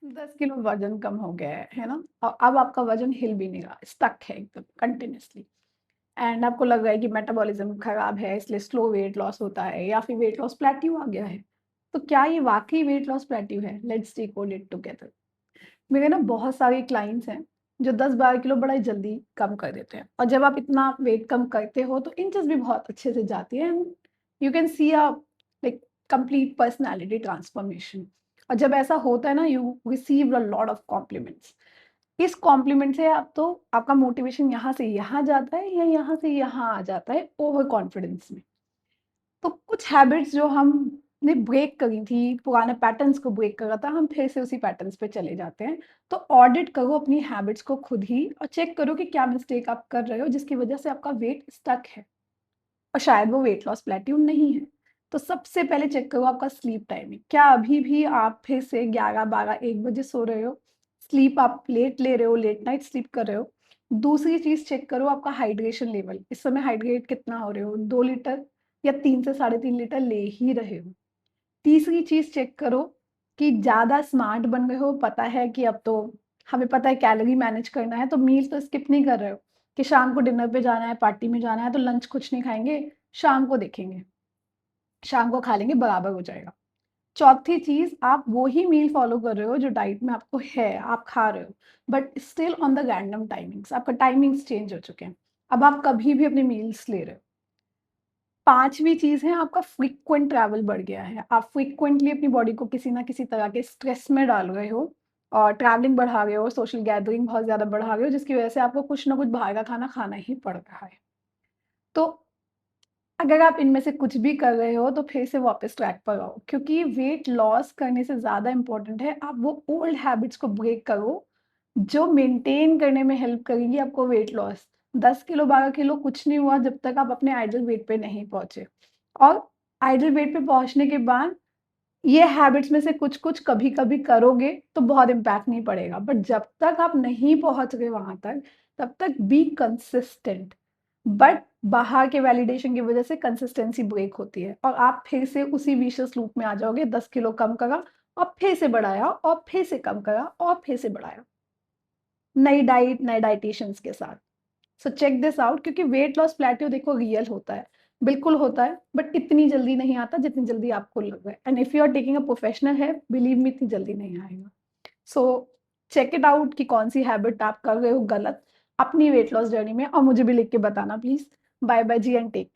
10 kilo वज़न कम हो गया है ना? अब आपका वज़न हिल भी नहीं रहा, स्टक है एकदम कंटीन्यूअसली एंड आपको लग रहा है कि मेटाबॉलिज़्म खराब है इसलिए स्लो वेट लॉस होता है या फिर वेट लॉस प्लेट्यू आ गया है। तो क्या ये वाक़ई वेट लॉस प्लेट्यू है? Let's decode it together. मेरे ना बहुत सारे क्लाइंट्स हैं जो 10-12 किलो बड़ा ही जल्दी कम कर देते हैं और जब आप इतना वेट कम करते हो तो इंचेस भी बहुत अच्छे से जाती है and you can see a like complete personality transformation. और जब ऐसा होता है ना you receive a lot of compliments. इस कॉम्प्लीमेंट से आप तो आपका मोटिवेशन यहाँ से यहाँ जाता है या यहाँ से यहाँ आ जाता है ओवर कॉन्फिडेंस में। तो कुछ हैबिट्स जो हमने ब्रेक करी थी, पुराने पैटर्न्स को ब्रेक करा था, हम फिर से उसी पैटर्न्स पे चले जाते हैं। तो ऑडिट करो अपनी हैबिट्स को खुद ही और चेक करो कि क्या मिस्टेक आप कर रहे हो जिसकी वजह से आपका वेट स्टक है और शायद वो वेट लॉस प्लेट्यू नहीं है। तो सबसे पहले चेक करो आपका स्लीप टाइमिंग। क्या अभी भी आप फिर से 11, 12, 1 बजे सो रहे हो? स्लीप आप लेट ले रहे हो, लेट नाइट स्लीप कर रहे हो? दूसरी चीज़ चेक करो आपका हाइड्रेशन लेवल। इस समय हाइड्रेट कितना हो रहे हो? 2 लीटर या 3 से साढ़े 3 लीटर ले ही रहे हो। तीसरी चीज़ चेक करो कि ज़्यादा स्मार्ट बन गए हो, पता है कि अब तो हमें पता है कैलोरी मैनेज करना है, तो मील तो स्किप नहीं कर रहे हो कि शाम को डिनर पे जाना है, पार्टी में जाना है, तो लंच कुछ नहीं खाएँगे, शाम को देखेंगे, शाम को खा लेंगे, बराबर हो जाएगा। चौथी चीज़ आप वो ही मील फ़ॉलो कर रहे हो जो डाइट में आपको है, आप खा रहे हो, but still on the random timings, आपका टाइमिंग्स चेंज हो चुके हैं। अब आप कभी भी अपने मील्स ले रहे हो। पाँचवीं चीज़ है आपका फ्रीक्वेंट ट्रैवल बढ़ गया है। आप फ्रीक्वेंटली अपनी बॉडी को किसी न किसी तरह के स्ट्रेस में डाल रहे हो और ट्रैवलिंग बढ़ा रहे हो, सोशल गैदरिंग बहुत ज़्यादा बढ़ा रहे हो, जिसकी वज़ह से आपको कुछ न कुछ बाहर का खाना खाना ही पड़ रहा है। तो अगर आप इनमें से कुछ भी कर रहे हो, तो फिर से वापस ट्रैक पर आओ क्योंकि वेट लॉस करने से ज़्यादा इम्पोर्टेंट है आप वो ओल्ड हैबिट्स को ब्रेक करो, जो मेंटेन करने में हेल्प करेंगी आपको वेट लॉस। 10 किलो, 12 किलो कुछ नहीं हुआ जब तक आप अपने आइडल वेट पे नहीं पहुँचे और आइडल वेट पे पहुँचने के बाद ये हैबिट्स में से कुछ-कुछ कभी-कभी करोगे तो बहुत इम्पैक्ट नहीं पड़ेगा, बट जब तक आप नहीं पहुँच रहे वहाँ तक, तब तक बी कंसिस्टेंट। बट बाहर के वैलिडेशन की वज़ह से कंसिस्टेंसी ब्रेक होती है और आप फिर से उसी विशियस लूप में आ जाओगे, 10 किलो कम करा और फिर से बढ़ाया और फिर से कम करा और फिर से बढ़ाया। नई डाइट, नए डायटीशियंस के साथ। सो चेक दिस आउट क्योंकि वेट लॉस प्लेट्यू देखो रियल होता है, बिल्कुल होता है, बट इतनी जल्दी नहीं आता जितनी जल्दी आपको लग रहा है and if you are taking a professional help, believe me इतनी जल्दी नहीं आएगा। सो चेक इट आउट कि कौन-सी हैबिट आप कर रहे हो गलत अपनी वेट लॉस जर्नी में और मुझे भी लिख के बताना प्लीज़। बाय बाय जी एंड टेक